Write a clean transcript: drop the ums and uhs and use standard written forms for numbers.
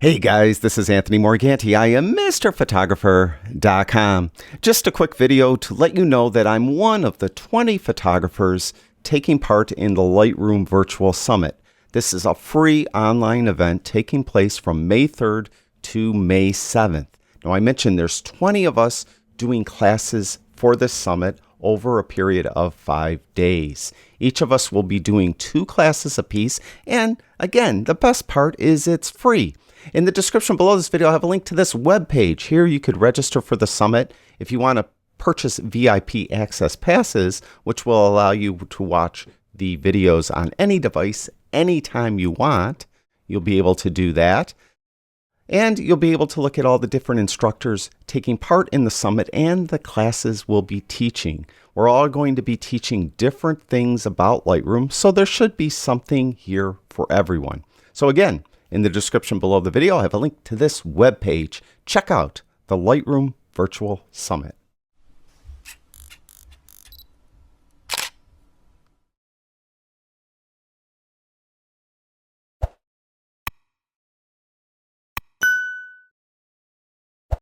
Hey guys, this is Anthony Morganti. I am MrPhotographer.com. Just a quick video to let you know that I'm one of the 20 photographers taking part in the Lightroom Virtual Summit. This is a free online event taking place from May 3rd to May 7th. Now I mentioned there's 20 of us doing classes for this summit over a period of 5 days. Each of us will be doing 2 classes apiece, and again, the best part is it's free. In the description below this video, I have a link to this webpage. Here you could register for the summit. If you want to purchase VIP access passes, which will allow you to watch the videos on any device anytime you want, you'll be able to do that. And you'll be able to look at all the different instructors taking part in the summit and the classes we'll be teaching. We're all going to be teaching different things about Lightroom, so there should be something here for everyone. So again, in the description below the video, I have a link to this webpage. Check out the Lightroom Virtual Summit.